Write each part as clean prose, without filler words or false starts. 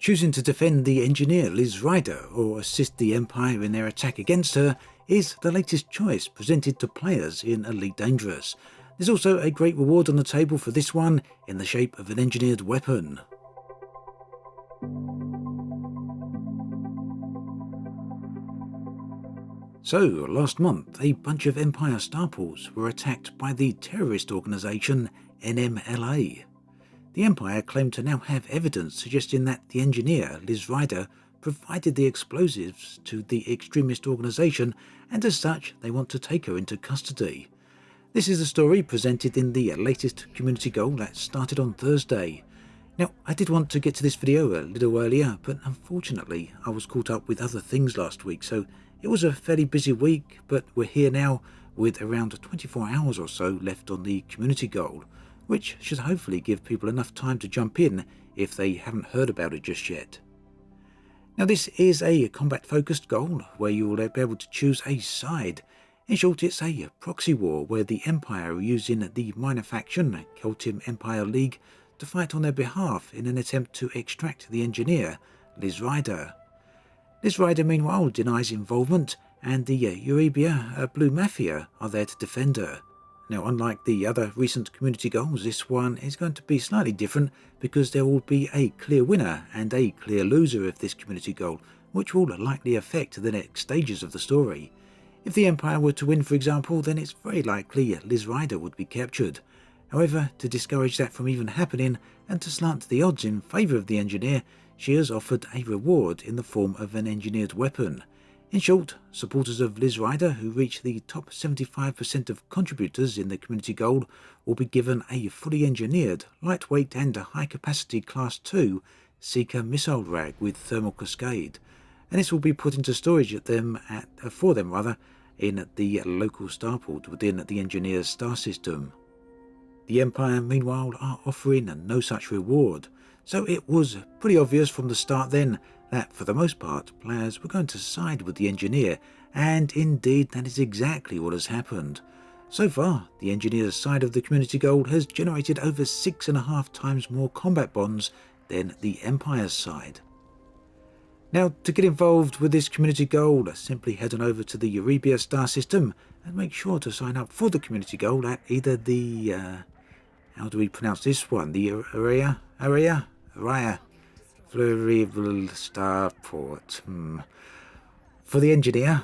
Choosing to defend the Engineer Liz Ryder or assist the Empire in their attack against her is the latest choice presented to players in Elite Dangerous. There's also a great reward on the table for this one in the shape of an engineered weapon. So, last month, a bunch of Empire starports were attacked by the terrorist organisation NMLA. The Empire claimed to now have evidence suggesting that the engineer, Liz Ryder, provided the explosives to the extremist organisation, and as such, they want to take her into custody. This is a story presented in the latest community goal that started on Thursday. Now, I did want to get to this video a little earlier, but unfortunately, I was caught up with other things last week, so it was a fairly busy week, but we're here now with around 24 hours or so left on the community goal, which should hopefully give people enough time to jump in if they haven't heard about it just yet. Now, this is a combat-focused goal where you will be able to choose a side. In short, it's a proxy war where the Empire are using the minor faction, Keltim Empire League, to fight on their behalf in an attempt to extract the engineer, Liz Ryder. Liz Ryder, meanwhile, denies involvement, and the Eurabia Blue Mafia are there to defend her. Now, unlike the other recent community goals, this one is going to be slightly different because there will be a clear winner and a clear loser of this community goal, which will likely affect the next stages of the story. If the Empire were to win, for example, then it's very likely Liz Ryder would be captured. However, to discourage that from even happening and to slant the odds in favour of the engineer, she has offered a reward in the form of an engineered weapon. In short, supporters of Liz Ryder who reach the top 75% of contributors in the community goal will be given a fully engineered, lightweight and high-capacity Class 2 Seeker missile rag with thermal cascade, and this will be put into storage for them in the local starport within the engineer's star system. The Empire, meanwhile, are offering no such reward, so it was pretty obvious from the start then that for the most part players were going to side with the engineer, and indeed that is exactly what has happened. So far, the engineer's side of the community goal has generated over 6.5 times more combat bonds than the Empire's side. Now, to get involved with this community goal, simply head on over to the Eurabia star system and make sure to sign up for the community goal at either the how do we pronounce this one? The Araya Flurrible Starport. For the engineer,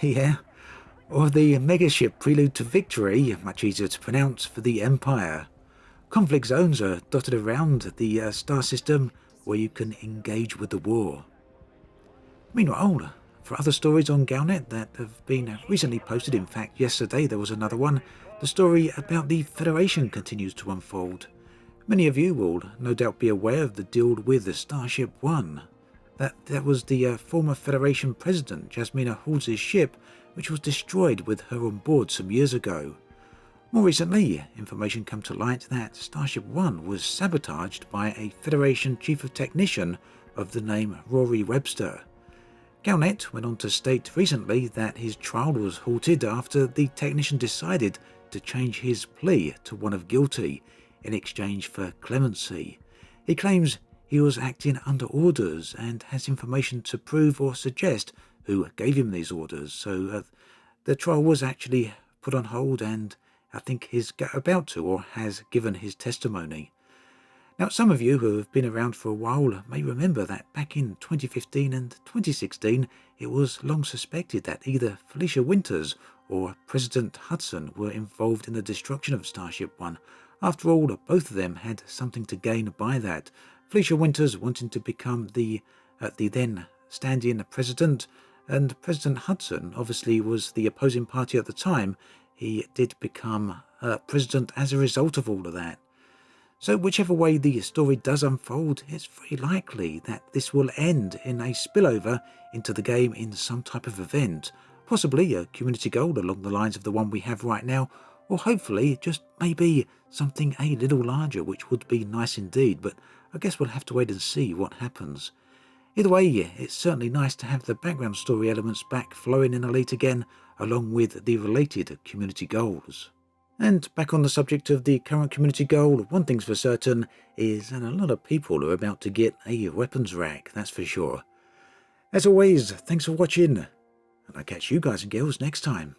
yeah. Or the megaship Prelude to Victory, much easier to pronounce, for the Empire. Conflict zones are dotted around the star system where you can engage with the war. Meanwhile, for other stories on Galnet that have been recently posted, in fact yesterday there was another one, the story about the Federation continues to unfold. Many of you will no doubt be aware of the deal with the Starship One. That was the former Federation President Jasmina Halsey's ship, which was destroyed with her on board some years ago. More recently, information came to light that Starship One was sabotaged by a Federation Chief of Technician of the name Rory Webster. Galnet went on to state recently that his trial was halted after the technician decided to change his plea to one of guilty in exchange for clemency. He claims he was acting under orders and has information to prove or suggest who gave him these orders, so the trial was actually put on hold, and I think he's about to or has given his testimony. Now, some of you who have been around for a while may remember that back in 2015 and 2016, it was long suspected that either Felicia Winters or President Hudson were involved in the destruction of Starship One. After all, both of them had something to gain by that. Felicia Winters wanting to become the then stand-in president, and President Hudson obviously was the opposing party at the time. He did become president as a result of all of that. So whichever way the story does unfold, it's very likely that this will end in a spillover into the game in some type of event, possibly a community goal along the lines of the one we have right now, or hopefully just maybe something a little larger, which would be nice indeed, but I guess we'll have to wait and see what happens. Either way, it's certainly nice to have the background story elements back flowing in Elite again, along with the related community goals. And back on the subject of the current community goal, one thing's for certain is that a lot of people are about to get a weapons rack, that's for sure. As always, thanks for watching, and I'll catch you guys and girls next time.